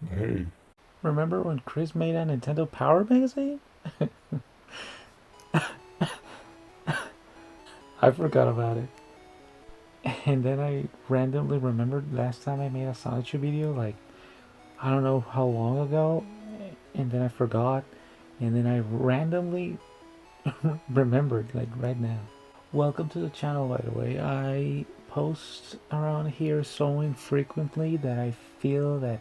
Hey, Remember when Chris made a Nintendo Power magazine? I forgot about it. And then I randomly remembered last time I made a Sonic video, like, I don't know how long ago, and then I forgot, and then I randomly remembered, like, right now. Welcome to the channel, by the way. I post around here so infrequently that I feel that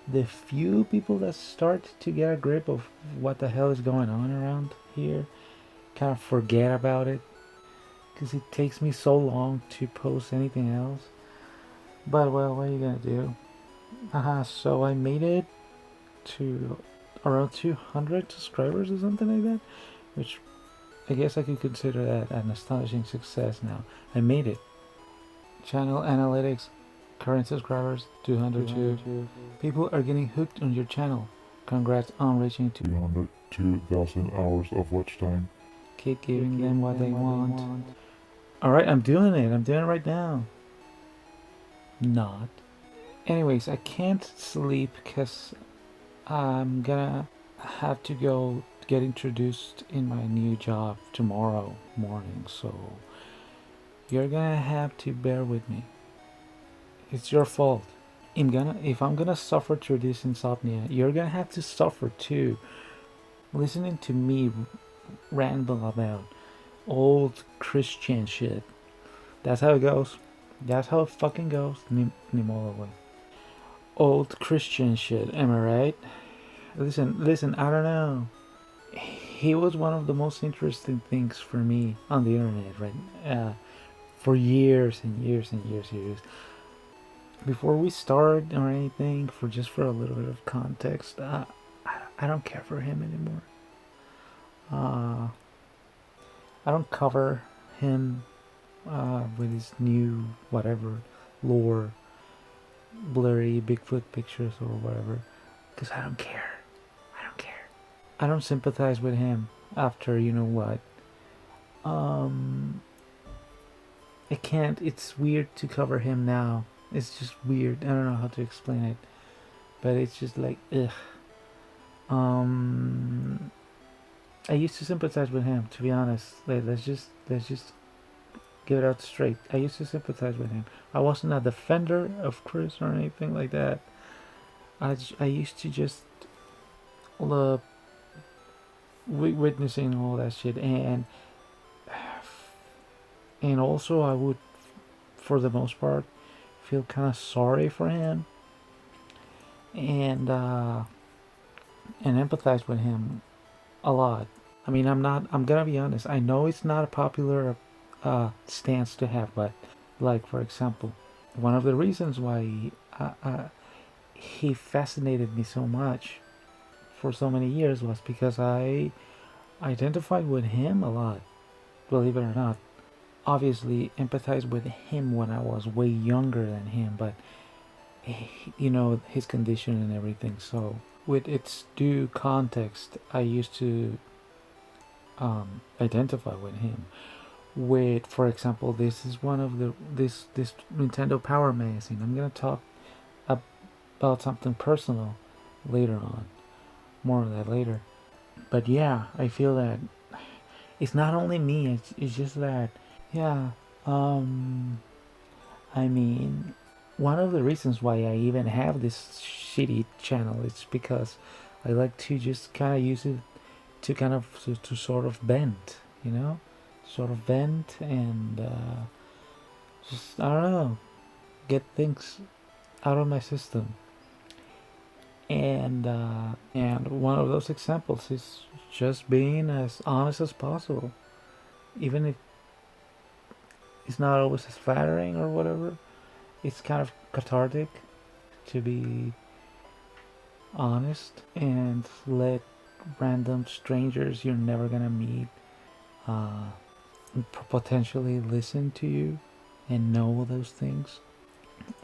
the few people that start to get a grip of what the hell is going on around here kind of forget about it because it takes me so long to post anything else. But well, what are you gonna do? So I made it to around 200 subscribers or something like that, which I guess I could consider that an astonishing success now. I made it. Channel analytics, current subscribers 202. People are getting hooked on your channel. Congrats on reaching 202,000 hours of watch time. Keep giving them what they want. Alright, I'm doing it. I'm doing it right now. Not. Anyways, I can't sleep because I'm gonna have to go get introduced in my new job tomorrow morning. So you're gonna have to bear with me. It's your fault. If I'm gonna suffer through this insomnia, you're gonna have to suffer too. Listening to me ramble about old Christian shit. That's how it goes. That's how it fucking goes. Nimolo. Old Christian shit. Am I right? Listen. I don't know. He was one of the most interesting things for me on the internet, right? For years and years and years. Before we start or anything, for a little bit of context, I don't care for him anymore. I don't cover him with his new whatever lore, blurry Bigfoot pictures or whatever, because I don't care. I don't care. I don't sympathize with him after you know what. Um, I can't. It's weird to cover him now. It's just weird. I don't know how to explain it, but it's just like ugh. Um, I used to sympathize with him. To be honest, let's just get it out straight. I used to sympathize with him. I wasn't a defender of Chris or anything like that. I used to just love witnessing all that shit, and also I would, for the most part, feel kind of sorry for him and empathize with him a lot. I mean, I'm not. I'm gonna be honest. I know it's not a popular stance to have, but like for example, one of the reasons why he fascinated me so much for so many years was because I identified with him a lot. Believe it or not. Obviously, empathized with him when I was way younger than him, but you know his condition and everything. So, with its due context, I used to identify with him. With, for example, this is one of the this Nintendo Power magazine. I'm gonna talk about something personal later on. More of that later. But yeah, I feel that it's not only me. It's just that yeah. Um, I mean, one of the reasons why I even have this shitty channel is because I like to just kind of use it to kind of to sort of vent, you know, sort of vent and just I don't know, get things out of my system. And one of those examples is just being as honest as possible, even if it's not always as flattering or whatever. It's kind of cathartic to be honest and let random strangers you're never gonna meet uh, potentially listen to you and know those things.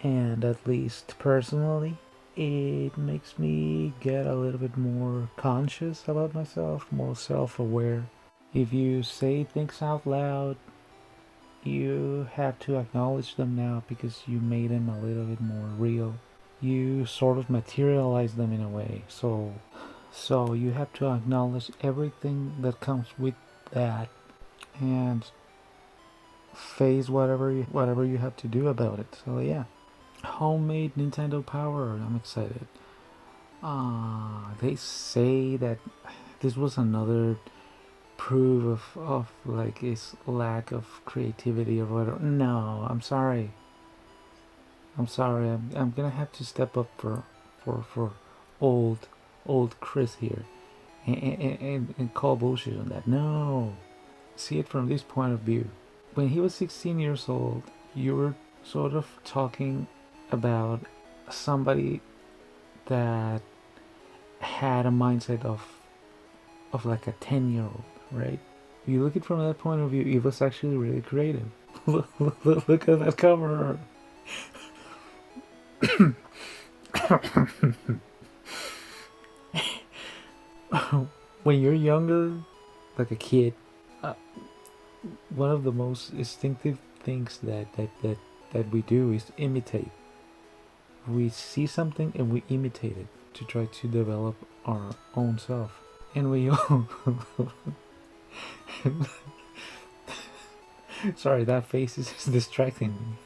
And at least personally, it makes me get a little bit more conscious about myself, more self aware. If you say things out loud, you have to acknowledge them now because you made them a little bit more real. you sort of materialize them in a way. So you have to acknowledge everything that comes with that and face whatever you have to do about it. So yeah, homemade Nintendo Power. I'm excited. They say that this was another proof of like his lack of creativity or whatever. No, I'm sorry. I'm gonna have to step up for old old Chris here and call bullshit on that. No, see it from this point of view. When he was 16 years old, you were sort of talking about somebody that had a mindset of like a 10-year-old, right? If you look at it from that point of view, it was actually really creative. Look at that cover. When you're younger, like a kid, uh, one of the most instinctive things that we do is imitate. We see something and we imitate it to try to develop our own self. And we all sorry, that face is distracting me.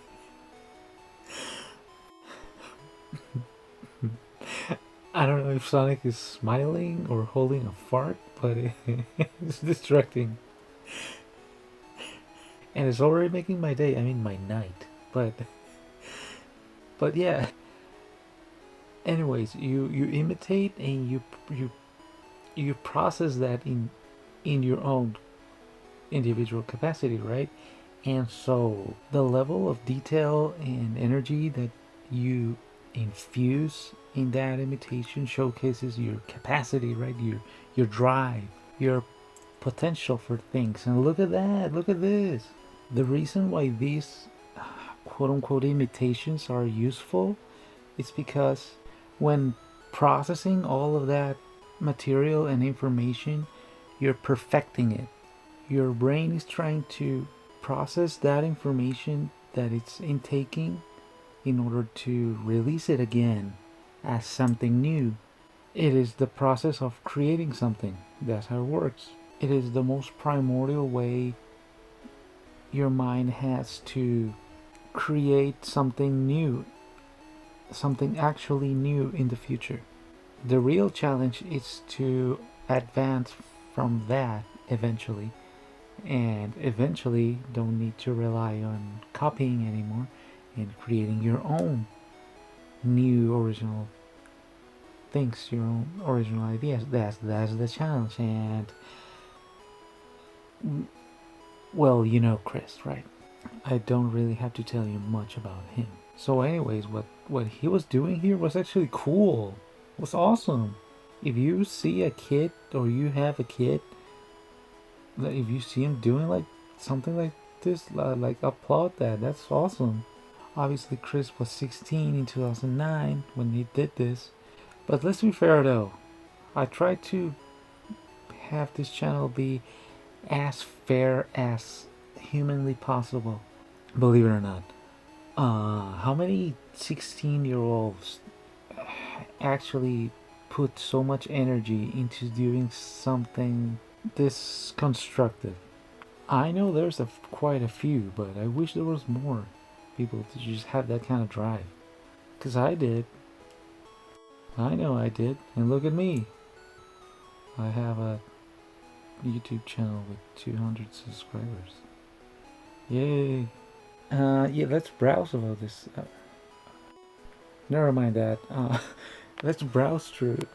I don't know if Sonic is smiling or holding a fart, but it's distracting. And it's already making my day, I mean my night. But yeah. Anyways, you imitate and you process that in your own individual capacity, right? And so the level of detail and energy that you infuse in that imitation showcases your capacity, right? Your drive, your potential for things. And look at that, look at this. The reason why these quote unquote imitations are useful is because when processing all of that material and information, you're perfecting it. Your brain is trying to process that information that it's intaking in order to release it again as something new. It is the process of creating something. That's how it works. It is the most primordial way your mind has to create something new, something actually new in the future. The real challenge is to advance from that eventually, and eventually don't need to rely on copying anymore and creating your own new original things, your own original ideas. That's the challenge. And well, you know Chris, right? I don't really have to tell you much about him. So anyways, what he was doing here was actually cool. It was awesome. If you see a kid or you have a kid, if you see him doing like something like this, like applaud that. That's awesome. Obviously Chris was 16 in 2009 when he did this. But let's be fair though. I tried to have this channel be as fair as humanly possible. Believe it or not. How many 16-year-olds actually put so much energy into doing something this constructive? I know there's quite a few, but I wish there was more people to just have that kind of drive. Because I did. I know I did. And look at me. I have a YouTube channel with 200 subscribers. Yay. Yeah, let's browse about this. Never mind that. Let's browse through.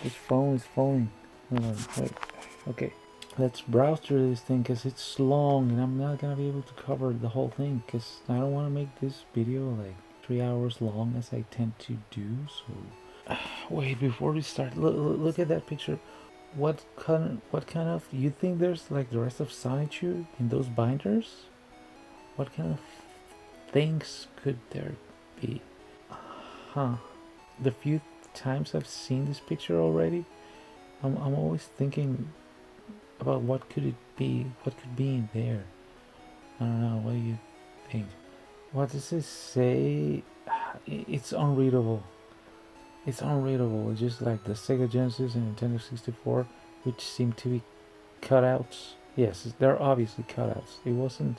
This phone is falling. Hold on, wait. Okay. Let's browse through this thing because it's long and I'm not gonna be able to cover the whole thing because I don't want to make this video like 3 hours long as I tend to do. So wait, before we start, look at that picture. What kind of you think there's like the rest of Sonichu in those binders? What kind of things could there be? Huh. The few times I've seen this picture already, I'm always thinking about what could it be, what could be in there. I don't know, what do you think? What does it say? It's unreadable. It's unreadable. It's just like the Sega Genesis and Nintendo 64, which seem to be cutouts. Yes, they're obviously cutouts. It wasn't.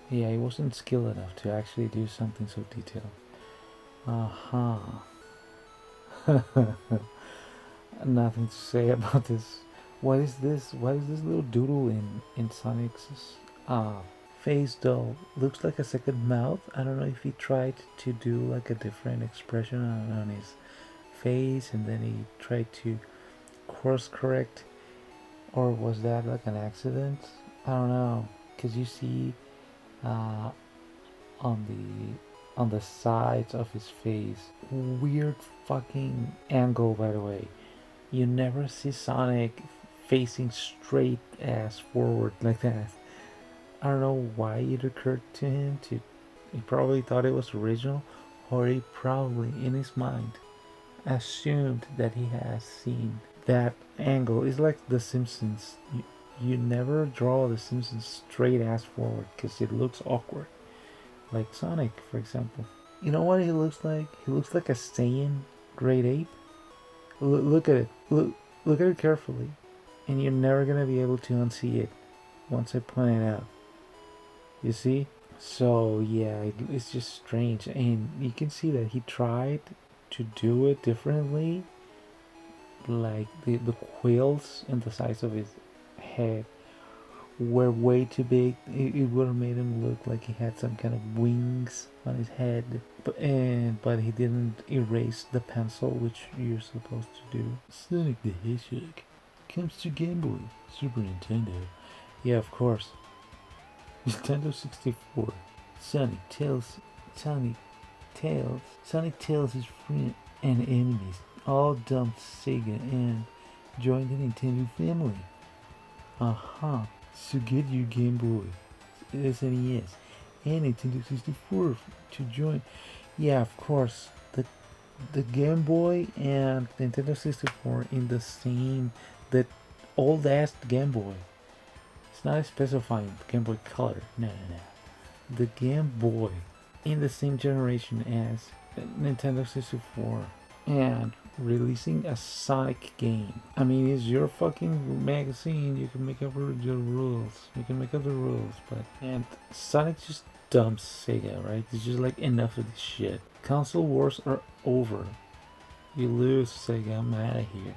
Yeah, it wasn't skilled enough to actually do something so detailed. Uh huh. Nothing to say about this. What is this? What is this little doodle in Sonic's uh, face though? Looks like a second mouth. I don't know if he tried to do like a different expression on his face and then he tried to course correct, or was that like an accident? I don't know. Cause you see uh, on the sides of his face, weird fucking angle by the way. You never see Sonic facing straight ass forward like that. I don't know why it occurred to him to. He probably thought it was original, or he probably in his mind assumed that he has seen that angle. It's like The Simpsons. You never draw The Simpsons straight ass forward because it looks awkward. Like Sonic, for example. You know what he looks like? He looks like a Saiyan great ape. Look at it. Look at it carefully, and you're never gonna be able to unsee it once I point it out. You see? So yeah, it's just strange, and you can see that he tried to do it differently. Like the quills and the size of his head were way too big. It would have made him look like he had some kind of wings on his head. But he didn't erase the pencil, which you're supposed to do. Sonic the Hedgehog comes to Game Boy, Super Nintendo. Yeah, of course. Nintendo 64. Sonic tells his friend and enemies all dumped Sega and joined the Nintendo family. Uh-huh. So get your Game Boy, SNES, and Nintendo 64 to join. Yeah, of course. The Game Boy and Nintendo 64 in the same, the old ass Game Boy. It's not specifying Game Boy Color. No. The Game Boy in the same generation as Nintendo 64 and releasing a Sonic game. I mean, it's your fucking magazine. You can make up the rules. You can make up the rules, but and Sonic just dumps Sega, right? It's just like enough of this shit. Console wars are over. You lose, Sega. I'm out of here.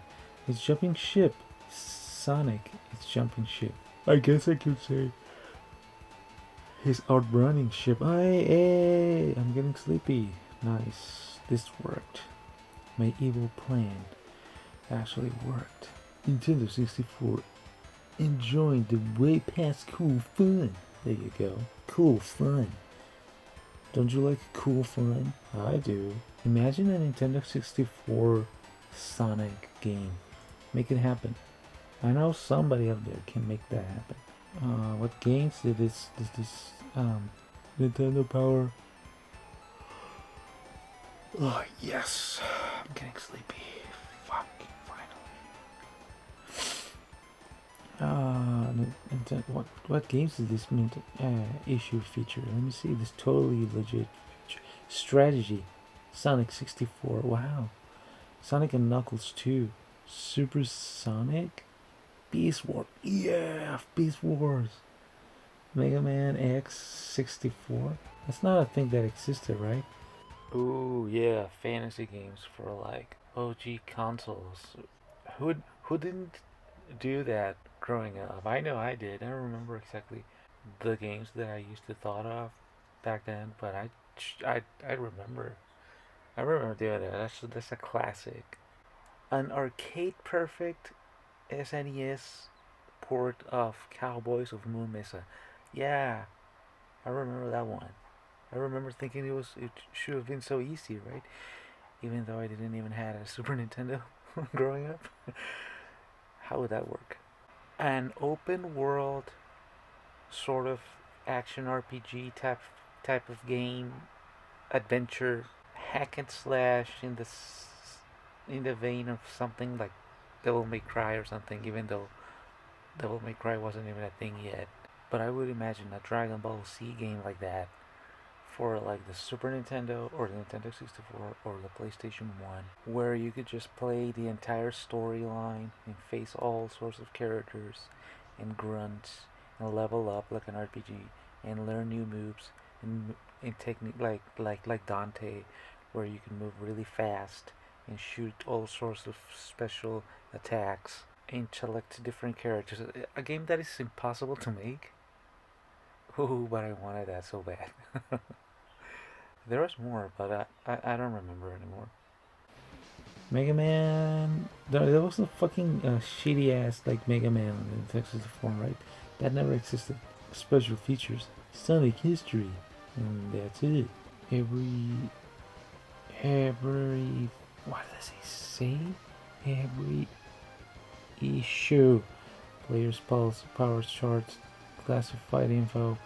It's jumping ship. Sonic is jumping ship. I guess I could say he's outrunning ship. Hey, I'm getting sleepy. Nice. This worked. My evil plan actually worked. Nintendo 64 enjoying the way past cool fun. There you go. Cool fun. Don't you like cool fun? I do. Imagine a Nintendo 64 Sonic game. Make it happen. I know somebody out there can make that happen. What games did this Nintendo Power? Oh yes, I'm getting sleepy. Fuck, finally. What games did this issue feature? Let me see. This totally legit strategy. Sonic 64. Wow. Sonic and Knuckles 2. Super Sonic. Beast Wars. Yeah, Beast Wars. Mega Man X 64. That's not a thing that existed, right? Ooh, yeah, fantasy games for like OG consoles. Who didn't do that growing up? I know I did. I don't remember exactly the games that I used to thought of back then, but I remember. I remember doing that. That's a classic. An arcade perfect SNES port of Cowboys of Moon Mesa. Yeah, I remember that one. I remember thinking it should have been so easy, right? Even though I didn't even have a Super Nintendo growing up. How would that work? An open world sort of action RPG type of game, adventure, hack and slash in the vein of something like Devil May Cry or something, even though Devil May Cry wasn't even a thing yet. But I would imagine a Dragon Ball Z game like that for like the Super Nintendo or the Nintendo 64 or the PlayStation 1, where you could just play the entire storyline and face all sorts of characters and grunt and level up like an RPG and learn new moves and technique like Dante, where you can move really fast and shoot all sorts of special attacks and select different characters. A game that is impossible to make. Ooh, but I wanted that so bad. There was more, but I don't remember anymore. Mega Man. There was a fucking shitty ass like Mega Man on the Texas form, right? That never existed. Special features, Sonic history, and that's it. Every what does he say? Every issue, players pulse, power charts, classified info,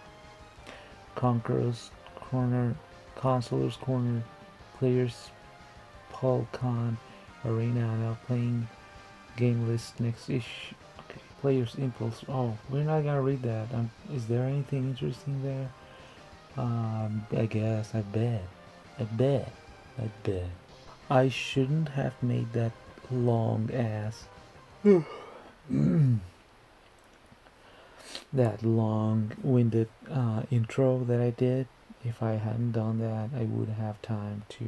Conqueror's corner, Consoler's corner, players Paul Khan, Arena now playing game list next ish. Okay. Players impulse. Oh, we're not gonna read that. Is there anything interesting there? I guess. I bet. I bet. I bet. I shouldn't have made that long ass. That long-winded intro that I did. If I hadn't done that, I would have time to.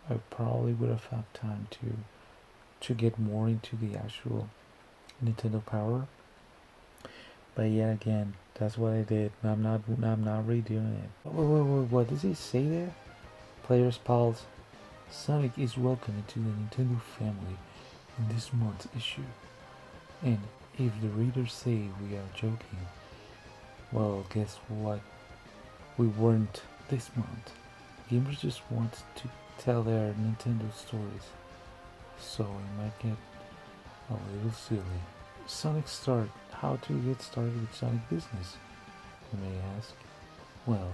I probably would have had time to get more into the actual Nintendo Power. But yet again, that's what I did. I'm not redoing it. Wait, what does he say there? Players pals. Sonic is welcome into the Nintendo family in this month's issue. And if the readers say we are joking, well, guess what? We weren't this month. Gamers just want to tell their Nintendo stories, so it might get a little silly. Sonic Start. How to get started with Sonic business, you may ask. Well,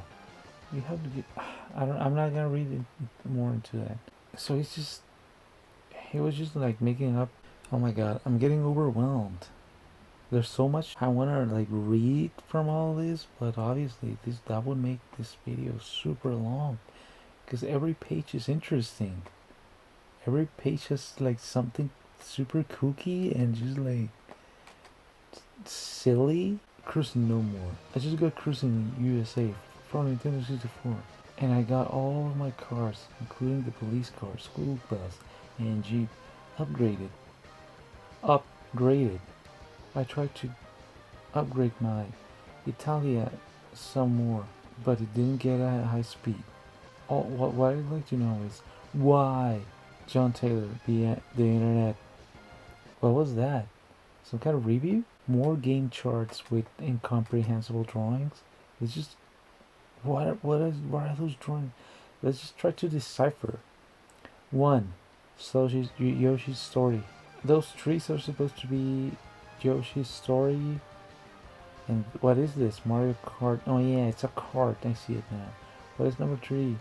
you have to get. I'm not gonna read more into that. So he was just like making up. Oh my god, I'm getting overwhelmed. There's so much I want to like read from all this, but obviously that would make this video super long, because every page is interesting. Every page has like something super kooky and just like silly. Cruising no more. I just got Cruising USA from Nintendo 64, and I got all of my cars, including the police car, school bus, and Jeep, upgraded. Upgraded. I tried to upgrade my Italia some more, but it didn't get at high speed. What I'd like to know is why John Taylor, the internet. What was that? Some kind of review? More game charts with incomprehensible drawings? It's just what are those drawings? Let's just try to decipher. 1. Yoshi's story. Those trees are supposed to be Yoshi's story. And what is this? Mario Kart. Oh yeah, it's a cart. I see it now. What is number 3?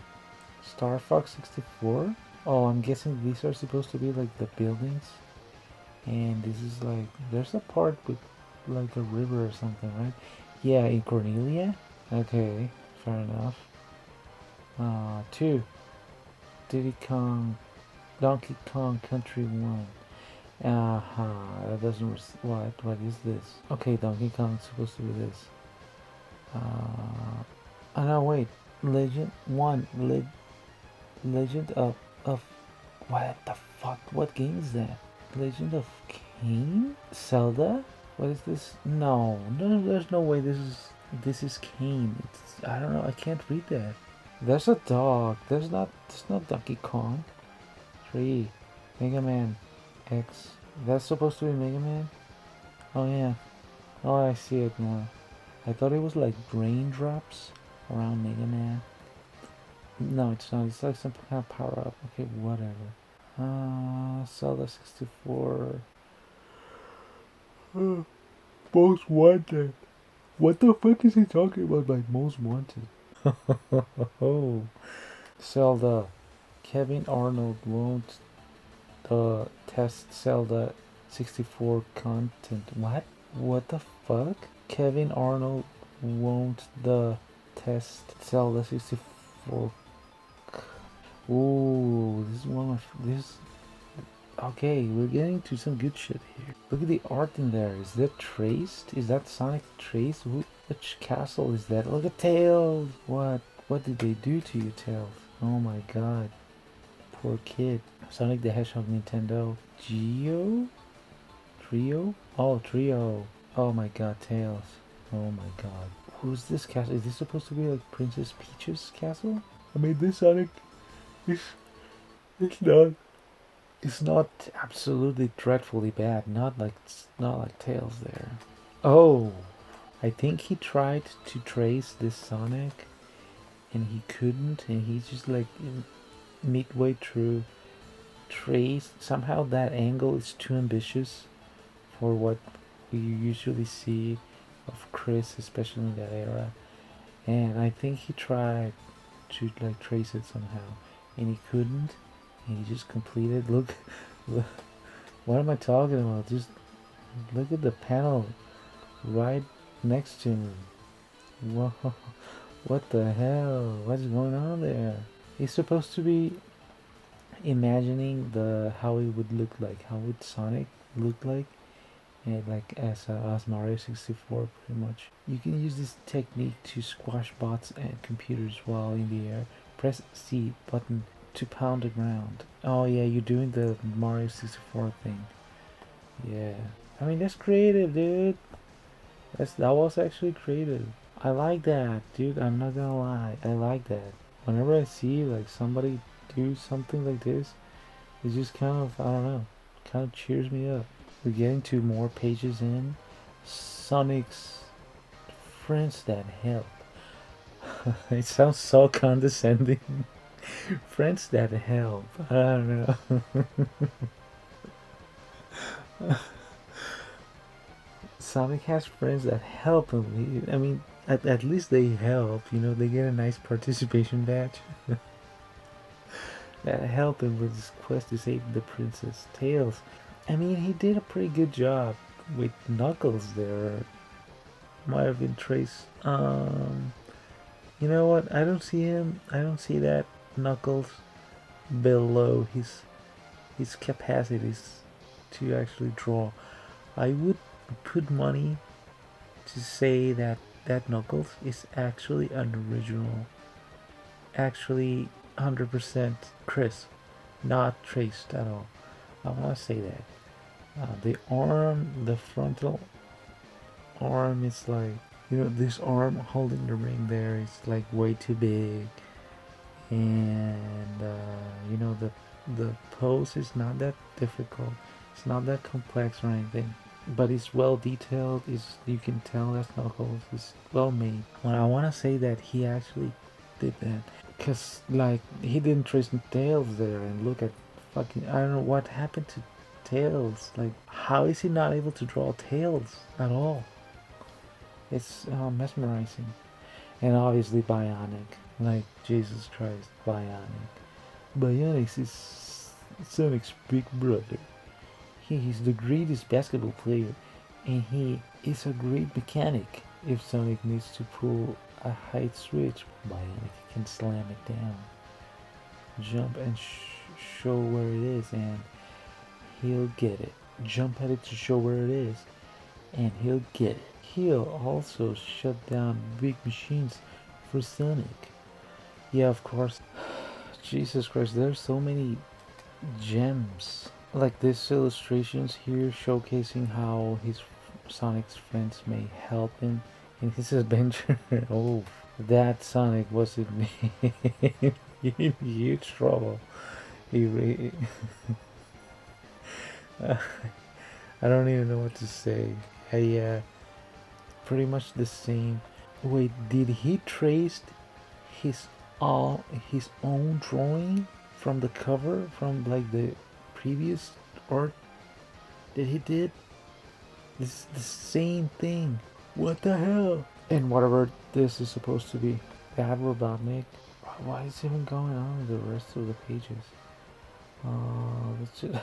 Star Fox 64? Oh, I'm guessing these are supposed to be like the buildings. And this is like, there's a part with like a river or something, right? Yeah, in Cornelia? Okay, fair enough. 2. Donkey Kong Country 1. That doesn't. What is this? Okay, Donkey Kong's supposed to be this. No, wait. Legend 1. Legend of. What the fuck? What game is that? Legend of Kane? Zelda? What is this? No, there's no way this is Kane. I don't know. I can't read that. There's a dog. There's not Donkey Kong. 3. Mega Man X. That's supposed to be Mega Man? Oh yeah. Oh, I see it now. I thought it was like raindrops around Mega Man. No, it's not. It's like some kind of power up. Okay, whatever. Zelda 64. Most Wanted. What the fuck is he talking about by Most Wanted? Oh, Zelda. Kevin Arnold won't test Zelda 64 content. What? What the fuck? Kevin Arnold won't test Zelda 64 Full. Ooh, this is one of this. Okay, we're getting to some good shit here. Look at the art in there. Is that traced? Is that Sonic traced? Which castle is that? Look at Tails. What? What did they do to you, Tails? Oh my god. Poor kid. Sonic the Hedgehog, Nintendo. Geo? Trio? Oh, Trio. Oh my god, Tails. Oh my god. Who's this castle? Is this supposed to be like Princess Peach's castle? I mean, this Sonic is... It's not... It's not absolutely dreadfully bad. Not like Tails there. Oh, I think he tried to trace this Sonic, and he couldn't, and he's just like midway through trace. Somehow that angle is too ambitious for what we usually see of Chris, especially in that era. And I think he tried to like trace it somehow, and he couldn't. And he just completed. Look, what am I talking about? Just look at the panel right next to him. Whoa, what the hell? What's going on there? He's supposed to be imagining how it would look like. How would Sonic look like? And like as Mario 64, pretty much. You can use this technique to squash bots and computers while in the air. Press C button to pound the ground. Oh yeah, you're doing the Mario 64 thing. Yeah. I mean, that's creative, dude. That was actually creative. I like that, dude. I'm not gonna lie. I like that. Whenever I see like somebody do something like this, it just kind of, I don't know, kind of cheers me up. We're getting to more pages in. Sonic's friends that help. It sounds so condescending. Friends that help. I don't know. Sonic has friends that help him. I mean, at least they help. You know, they get a nice participation badge. That help him with his quest to save the princess. Tails. I mean, he did a pretty good job with Knuckles there. Might have been Trace. You know what? I don't see him. I don't see that Knuckles below his capacities to actually draw. I would put money to say that Knuckles is actually an original, actually 100% Chris, not traced at all. I want to say that. The arm, the frontal arm is like, you know, this arm holding the ring there is like way too big, and you know, the pose is not that difficult. It's not that complex or anything, but it's well detailed. You can tell that's Knuckles. It's well made. Well, I want to say that he actually did that, because like he didn't trace the Tails there, and look at fucking, I don't know what happened to Tails. Like, how is he not able to draw Tails at all? It's mesmerizing. And obviously Bionic. Like, Jesus Christ, Bionic. Bionic is Sonic's big brother. He's the greatest basketball player, and he is a great mechanic. If Sonic needs to pull a height switch, Bionic can slam it down, jump and show where it is, and he'll get it. Jump at it to show where it is, and he'll get it. He'll also shut down big machines for Sonic. Yeah, of course. Jesus Christ, there's so many gems. Like this illustrations here showcasing how his Sonic's friends may help him in his adventure. Oh, that Sonic was in huge trouble. He I don't even know what to say. Yeah, pretty much the same. Wait, did he trace his his own drawing from the cover from like the previous art that he did? This is the same thing. What the hell? And whatever this is supposed to be, Bad Robotnik. What is even going on with the rest of the pages? Let's just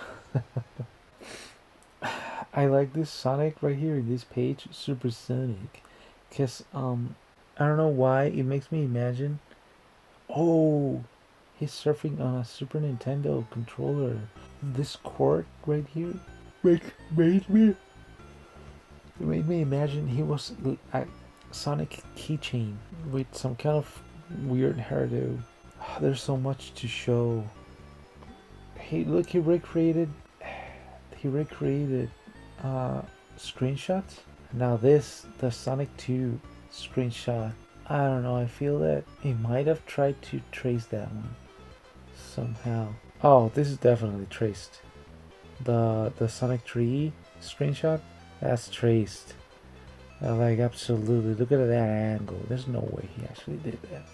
I like this Sonic right here in this page, Supersonic, because I don't know why it makes me imagine Oh, he's surfing on a Super Nintendo controller. This cord right here made me imagine he was a Sonic keychain with some kind of weird hairdo. There's so much to show. Hey, look, he recreated uh, screenshots. Now this, the Sonic 2 screenshot. I don't know. I feel that he might have tried to trace that one somehow. Oh, this is definitely traced. The Sonic 3 screenshot, that's traced. Like absolutely. Look at that angle. There's no way he actually did that.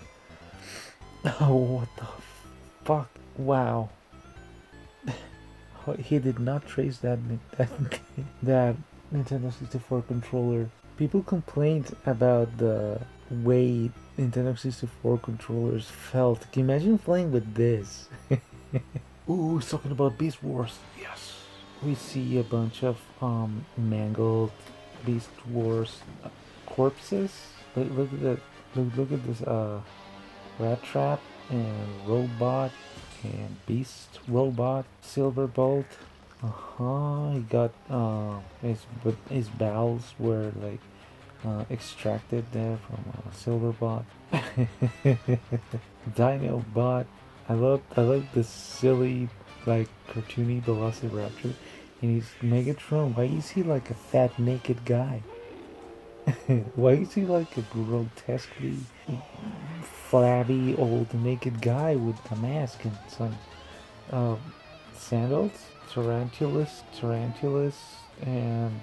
Oh, what the fuck? Wow. He did not trace that Nintendo 64 controller. People complained about the way Nintendo 64 controllers felt. Can you imagine playing with this? Ooh, he's talking about Beast Wars. Yes. We see a bunch of mangled Beast Wars corpses. Look at that. Look at this Rat Trap and Robot and Beast Robot Silverbolt. He got his bowels were like extracted there from Silverbot. Dinobot. I love this silly like cartoony Velociraptor. And he's Megatron. Why is he like a fat naked guy? Why is he like a grotesquely flabby old naked guy with a mask and some uh, sandals? Tarantulas, and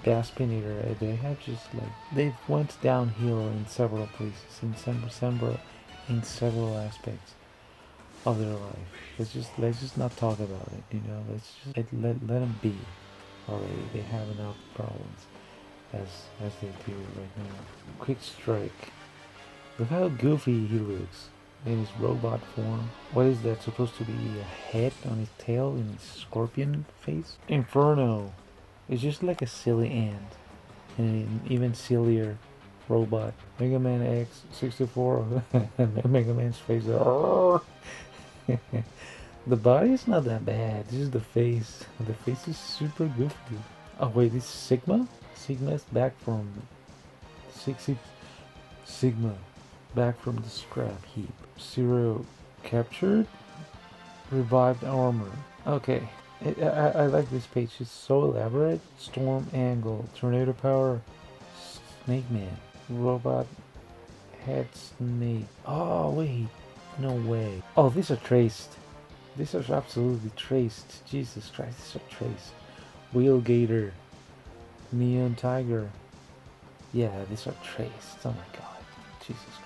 Gaspinator. They have just like they've went downhill in several places, in several aspects of their life. Let's just not talk about it. Let's just let them be already. They have enough problems as they do right now. Quick Strike. Look how goofy he looks in his robot form. What is that supposed to be? A head on his tail and his scorpion face? Inferno. It's just like a silly ant. And an even sillier robot. Mega Man X 64. Mega Man's face. The body is not that bad. This is the face. The face is super goofy. Oh wait, this is Sigma? Sigma's back from Sigma back from the scrap heap. Zero captured, revived armor. Okay, I like this page. It's so elaborate. Storm angle, tornado power, Snake Man, robot head snake. Oh wait, no way. Oh, these are traced. These are absolutely traced. Jesus Christ, these are traced. Wheel Gator, Neon Tiger. Yeah, these are traced. Oh my god, Jesus Christ.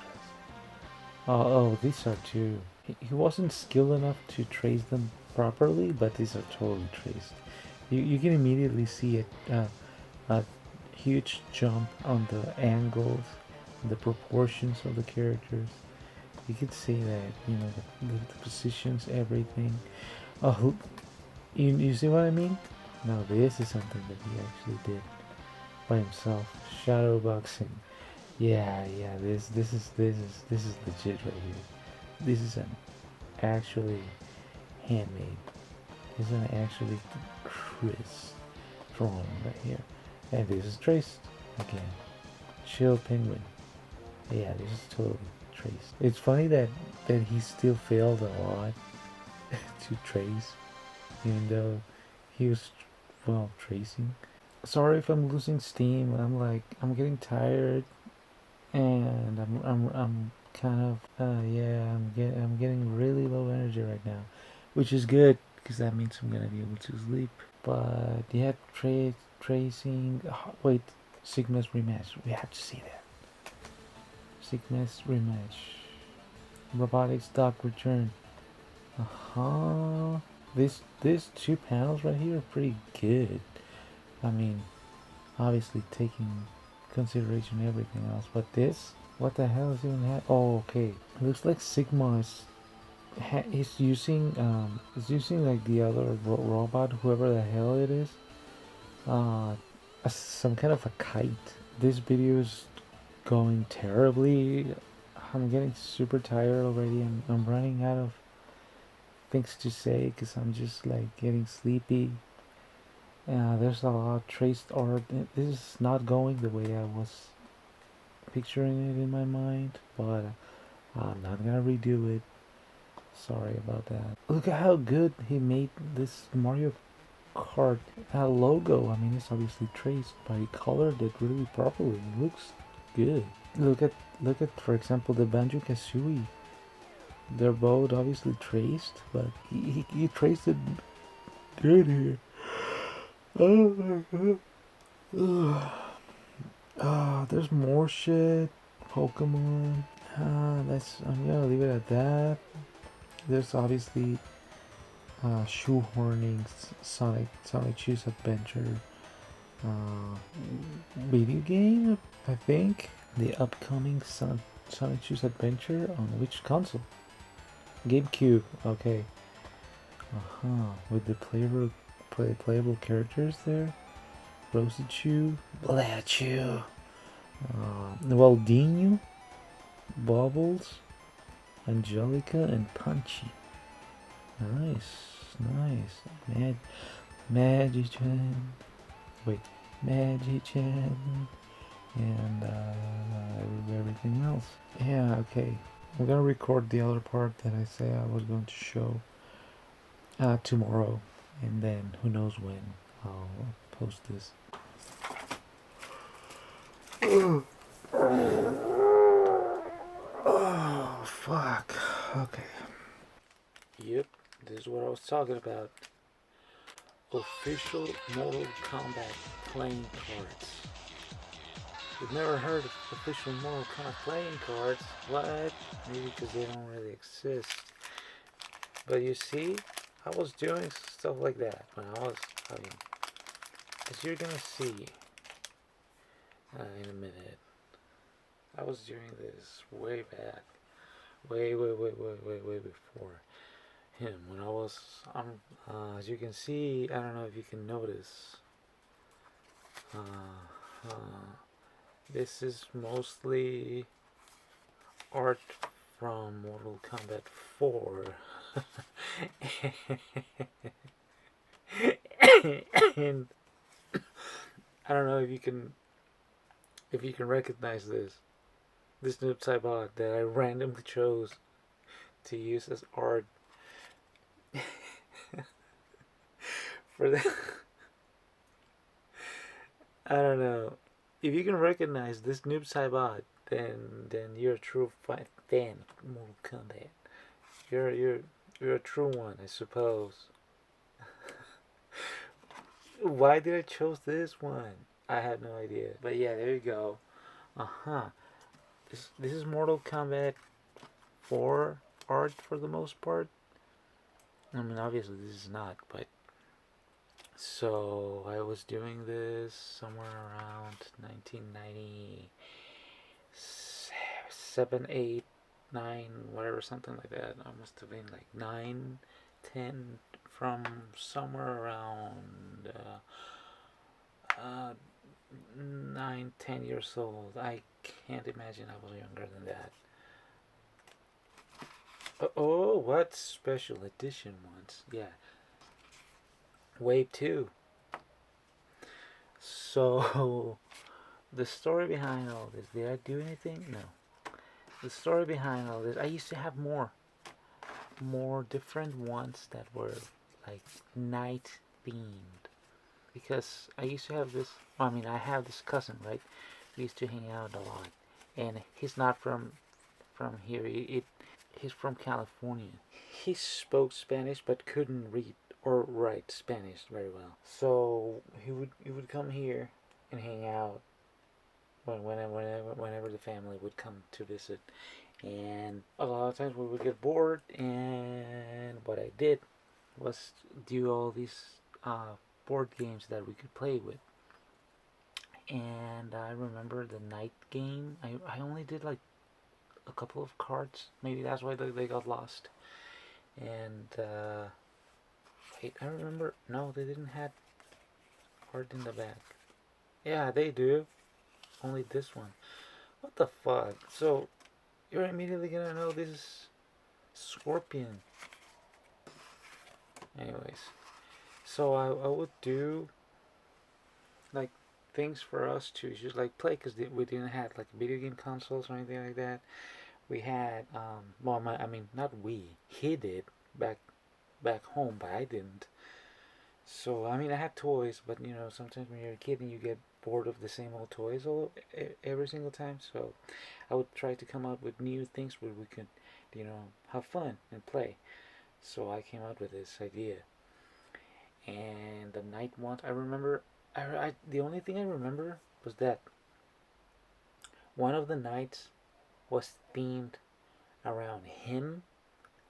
Oh, these are too. He wasn't skilled enough to trace them properly, but these are totally traced. You can immediately see a huge jump on the angles, the proportions of the characters. You can see that, the positions, everything. Oh, you see what I mean? No, this is something that he actually did by himself. Shadow boxing. Yeah, this is legit right here. This is an actually handmade. This is an actually crisp drawing right here. And this is traced again. Chill penguin. Yeah, this is totally traced. It's funny that he still failed a lot to trace, even though he was tracing. Sorry if I'm losing steam. I'm getting tired, and I'm kind of I'm getting really low energy right now, which is good because that means I'm gonna be able to sleep. But yeah, tracing. Wait, Sigma's rematch. We have to see that. Sigma's rematch. Robotics Doc return. These two panels right here are pretty good. I mean, obviously taking consideration everything else, but this, what the hell is even that? Oh, okay. It looks like Sigma is using like the other robot, whoever the hell it is, as some kind of a kite. This video is going terribly. I'm getting super tired already. I'm running out of things to say because I'm just like getting sleepy. There's a lot of traced art. This is not going the way I was picturing it in my mind, but I'm not gonna redo it. Sorry about that. Look at how good he made this Mario Kart logo. I mean, it's obviously traced, but he colored it really properly. It looks good. Look at for example the Banjo Kazooie. They're both obviously traced, but he traced it good here. Oh my god. Ugh. There's more shit. Pokemon. I'm gonna leave it at that. There's obviously shoehorning Sonic Choose Adventure video game. I think the upcoming Sonic Choose Adventure on which console? GameCube. Okay. With the playable characters there. Rosichu, Blachu, Waldinho, Bubbles, Angelica, and Punchy. Nice. Magichan. Wait, Magichan. And everything else. Yeah, okay. I'm gonna record the other part that I say I was going to show tomorrow. And then who knows when I'll post this. Oh, fuck. Okay. Yep, this is what I was talking about. Official Mortal Kombat playing cards. You've never heard of official Mortal Kombat playing cards? What? Maybe because they don't really exist. But you see, I was doing stuff like that when as you're gonna see in a minute. I was doing this way back. Way before him. When as you can see, I don't know if you can notice, this is mostly art from Mortal Kombat 4. And I don't know if you can recognize this noob Saibot that I randomly chose to use as art for the I don't know. If you can recognize this noob Saibot, then you're a true fan of Mortal Kombat. You're a true one, I suppose. Why did I chose this one? I had no idea. But yeah, there you go. This is Mortal Kombat 4 art for the most part. I mean, obviously this is not, but so I was doing this somewhere around 1997, 8, 9, whatever, something like that. I must have been like 9, 10, from somewhere around 9, 10 years old. I can't imagine I was younger than that. Oh, what special edition ones? Yeah. Wave 2. So, the story behind all this, did I do anything? No. The story behind all this, I used to have more different ones that were like night themed. Because I used to have this, I mean, I have this cousin, right? We used to hang out a lot. And he's not from here. He's from California. He spoke Spanish but couldn't read or write Spanish very well. So he would come here and hang out whenever the family would come to visit. And a lot of times we would get bored, and what I did was do all these board games that we could play with. And I remember the night game. I only did like a couple of cards. Maybe that's why they got lost. And wait, I remember. No, they didn't have art in the back. Yeah, they do. Only this one. What the fuck? So you're immediately gonna know this is Scorpion. Anyways, so I would do like things for us to just like play because we didn't have like video game consoles or anything like that. We had well, I mean, not we, he did back home, but I didn't. So I mean, I had toys, but you know, sometimes when you're a kid and you get bored of the same old toys every single time. So I would try to come up with new things where we could, you know, have fun and play. So I came out with this idea. And the night once, I remember, the only thing I remember was that one of the nights was themed around him.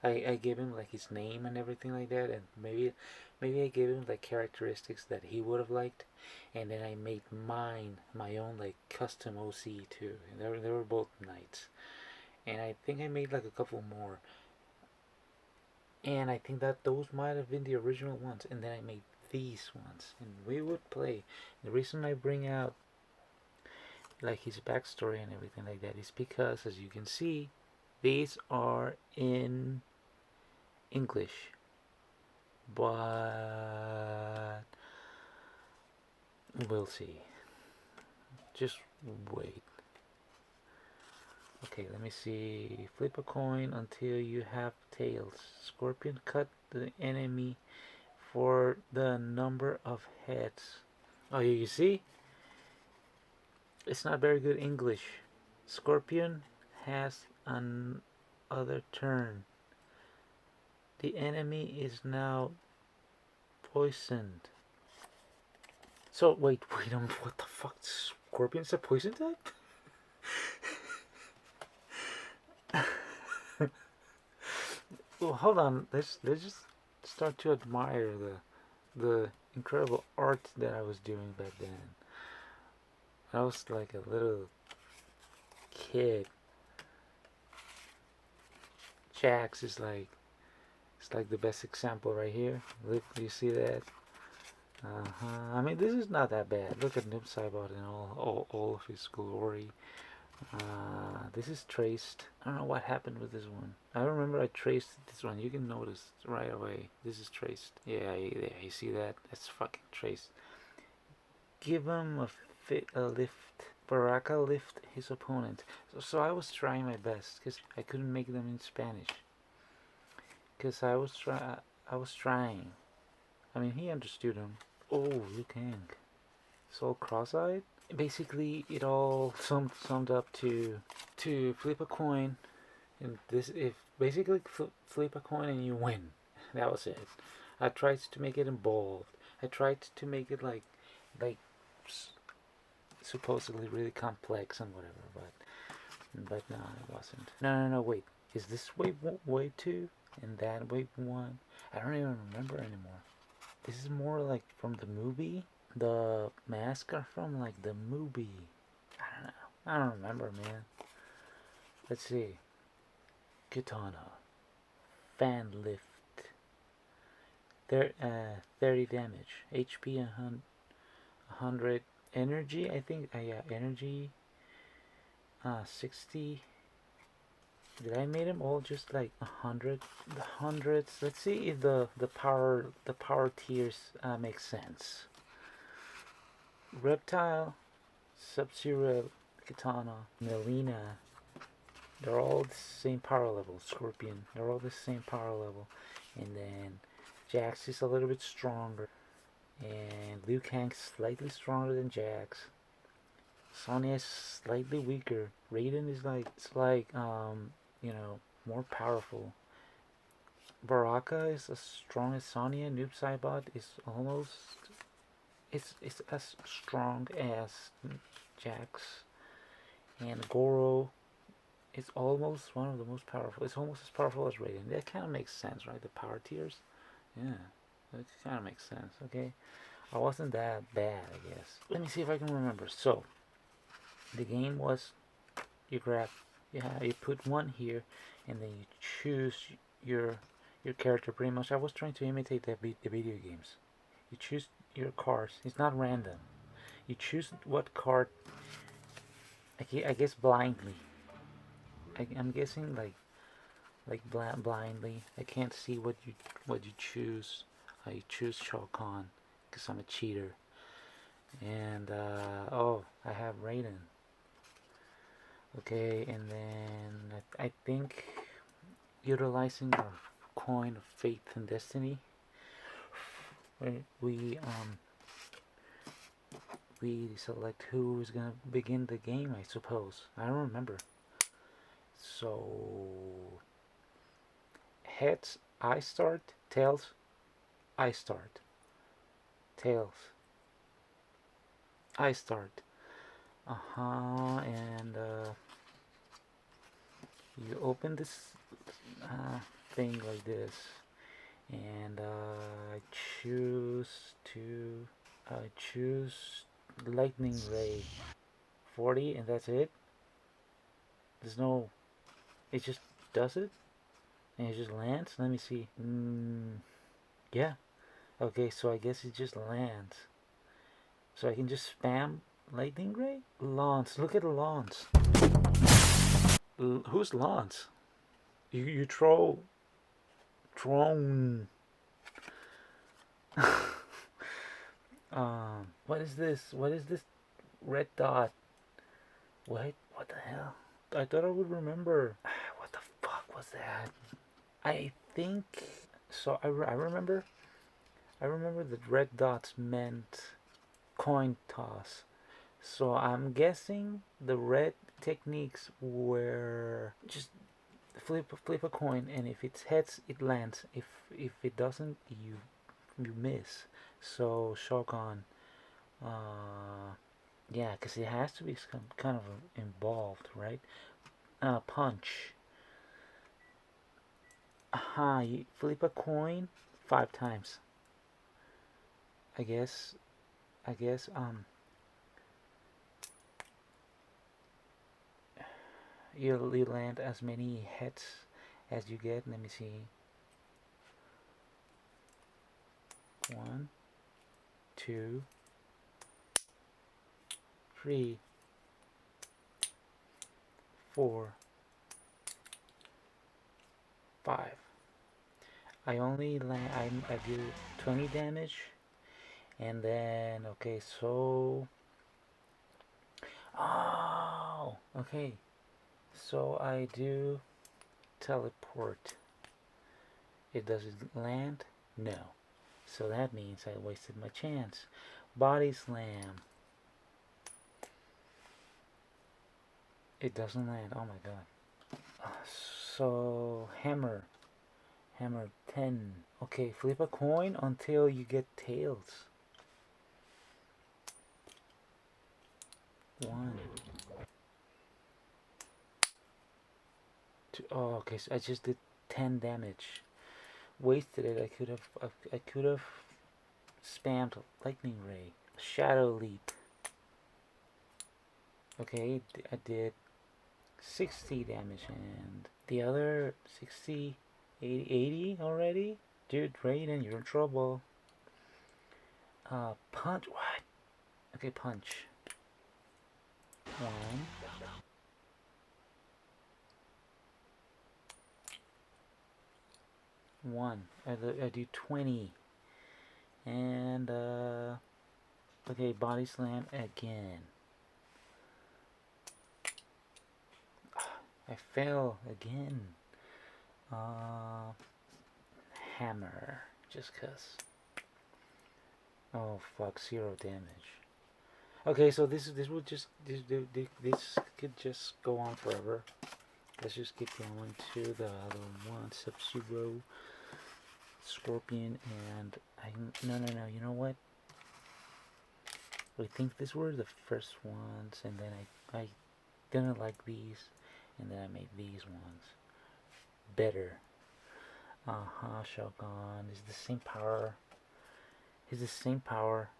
I gave him like his name and everything like that, and maybe I gave him like characteristics that he would have liked, and then I made mine my own like custom OC too. And they were both nights, and I think I made like a couple more, and I think that those might have been the original ones, and then I made these ones, and we would play. The reason I bring out like his backstory and everything like that is because, as you can see, these are in English, but we'll see. Just wait. Okay, let me see. Flip a coin until you have tails. Scorpion cut the enemy for the number of heads. Oh, you see? It's not very good English. Scorpion has an other turn. The enemy is now poisoned. So wait, what the fuck? Scorpion's a poison type? Well, hold on. Let's just start to admire the incredible art that I was doing back then. I was like a little kid. Jax is like it's like the best example right here. Look, you see that? I mean, this is not that bad. Look at Noob Saibot in all of his glory. This is traced. I don't know what happened with this one. I remember I traced this one. You can notice right away. This is traced. Yeah, you see that? That's fucking traced. Give him a lift. Baraka lift his opponent. So I was trying my best because I couldn't make them in Spanish. Because I was trying. I mean, he understood him. Oh, Liu Kang. So cross-eyed. Basically, it all summed up to flip a coin, and this if basically flip a coin and you win. That was it. I tried to make it involved. I tried to make it like supposedly really complex and whatever, but no, it wasn't. No, wait. Is this wave 2 and that wave 1? I don't even remember anymore. This is more like from the movie. The masks are from like the movie. I don't know. I don't remember, man. Let's see. Katana. Fan lift. 30 damage. HP 100. Energy, I think. Yeah, energy. 60. Did I make them all just like 100? The hundreds. Let's see if the power tiers make sense. Reptile, Sub-Zero, Katana, Melina, they're all the same power level. Scorpion, they're all the same power level. And then Jax is a little bit stronger. And Liu Kang's slightly stronger than Jax. Sonya is slightly weaker. Raiden is like, it's like, you know, more powerful. Baraka is as strong as Sonya. Noob Saibot is almost it's as strong as Jax, and Goro is almost one of the most powerful. It's almost as powerful as Raiden. That kind of makes sense, right? The power tiers, yeah, that kind of makes sense. Okay, I wasn't that bad, I guess. Let me see if I can remember. So the game was you grab, yeah, you put one here, and then you choose your your character. Pretty much, I was trying to imitate the video games. You choose your cards. It's not random. You choose what card. I guess blindly. I'm guessing like blindly. I can't see what you choose. I choose Shao Kahn because I'm a cheater. And oh, I have Raiden. Okay, and then I think utilizing our coin of faith and destiny, we select who is gonna begin the game. I suppose I don't remember. So heads, I start. Tails, I start. Tails, I start. And you open this thing like this, and I choose lightning ray 40, and that's it. There's no, it just does it, and it just lands. Let me see. Yeah. Okay, so I guess it just lands. So I can just spam lightning ray. Lance, look at the Lance. Who's Lance? You throw drone. What is this? What is this red dot? What the hell? I thought I would remember. What the fuck was that? I think so. I remember. I remember that red dots meant coin toss. So I'm guessing the red techniques were just flip a coin, and if it heads, it lands. If it doesn't, you miss. So Shogun, yeah, because it has to be some kind of involved, right? Punch. Aha, you flip a coin 5 times. I guess. I guess. You land as many hits as you get. Let me see. 1, 2, 3, 4, 5. I only land. I do 20 damage, and then okay. So oh, okay. So I do teleport. It doesn't land. No. So that means I wasted my chance. Body slam. It doesn't land. Oh my god. So hammer. Hammer 10. Okay, flip a coin until you get tails. 1. 2. Oh, okay. So I just did 10 damage. Wasted it. I could have spammed lightning ray. Shadow leap. Okay, I did 60 damage, and the other 60, 80 already? Dude, Raiden, you're in trouble. Punch. What? Okay, punch. 1. 1. I do 20. And, okay, body slam again. I fell again. Hammer. Just cause. Oh fuck, 0 damage. Okay, so this will just this could just go on forever. Let's just get going to the other one. Sub-Zero, Scorpion, and no. You know what? I think these were the first ones, and then I didn't like these, and then I made these ones better. Shogun is the same power. Is the same power.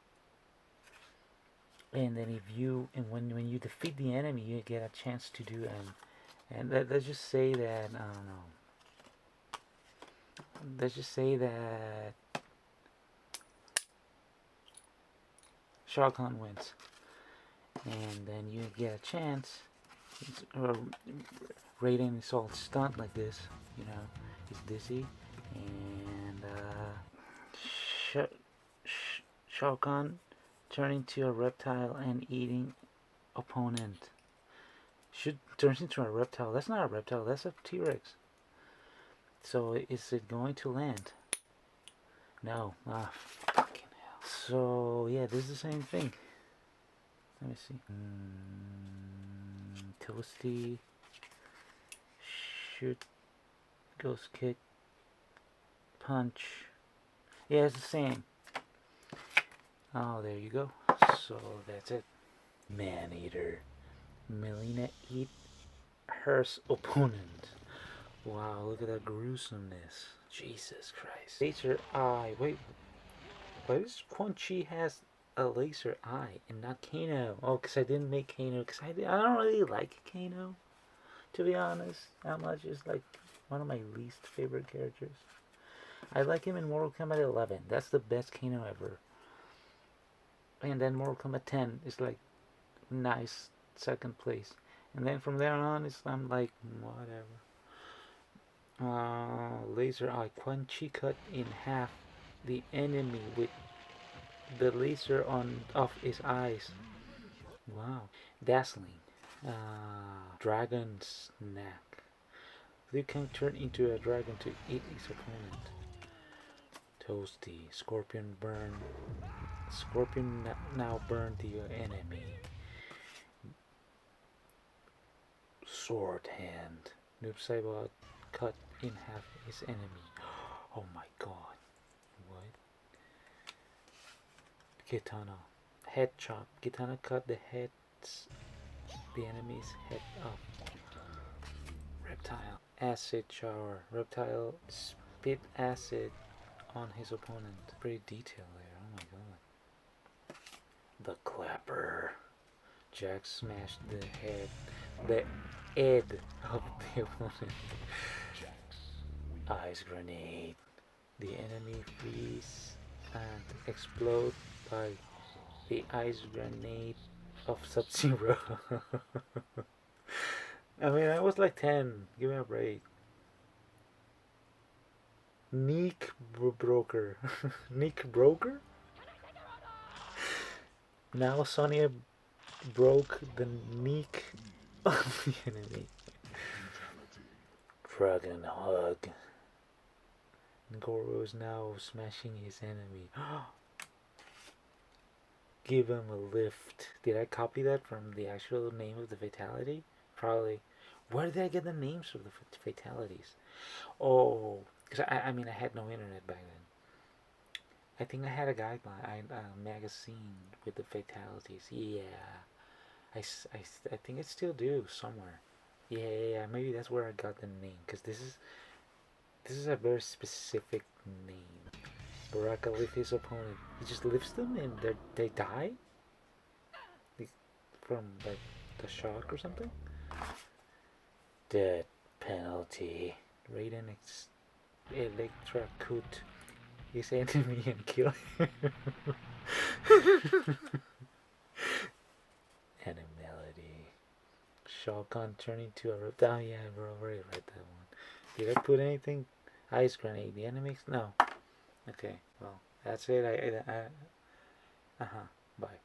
And then when you defeat the enemy, you get a chance to do and let's just say that I don't know. Let's just say that Shao Kahn wins, and then you get a chance Raiden is all stunned like this, you know, he's dizzy, and Shao Kahn turning to a reptile and eating opponent. Should turns into a reptile. That's not a reptile. That's a T-Rex. So is it going to land? No. Ah, fucking hell. So yeah, this is the same thing. Let me see. Toasty. Shoot. Ghost kick. Punch. Yeah, it's the same. Oh, there you go. So that's it. Man-eater. Melina eat her opponent. Wow, look at that gruesomeness. Jesus Christ. Laser eye. Wait, why does Quan Chi has a laser eye and not Kano? Oh, because I didn't make Kano. Because I don't really like Kano, to be honest. That much is like one of my least favorite characters. I like him in Mortal Kombat 11. That's the best Kano ever. And then Mortal Kombat 10 is like nice second place. And then from there on, I'm like, whatever. Laser eye. Quan Chi cut in half the enemy with the laser on off his eyes. Wow. Dazzling. Dragon's neck. Liu Kang turned into a dragon to eat his opponent. Toasty. Scorpion burn. Scorpion now burned the enemy. Sword hand. Noob Saibot cut in half his enemy. Oh my god. What? Kitana. Head chop. Kitana cut the enemy's head off. Reptile. Acid shower. Reptile spit acid on his opponent. Pretty detailed there. Oh my god. The clapper. Jack smashed the head of the opponent. Ice grenade. The enemy freeze and explode by the ice grenade of Sub-Zero. I mean, I was like 10. Give me a break. Neek Broker. Neek Broker? Now Sonya broke the neck of the enemy. Dragon Hug. Goro is now smashing his enemy. Give him a lift. Did I copy that from the actual name of the fatality? Probably. Where did I get the names of the fatalities? Oh, because I mean, I had no internet back then. I think I had a guideline, a magazine with the fatalities. Yeah. I think I still do somewhere. Yeah, maybe that's where I got the name. Because this is a very specific name. Baraka lifts his opponent. He just lifts them and they die? From like the shock or something? Death penalty. Raiden electrocute his enemy and kill him. And a melody. Shao Kahn turning to a reptile. Oh, yeah, I've already read that one. Did I put anything? Ice grenade. The enemies? No. Okay, well, that's it. Uh huh. Bye.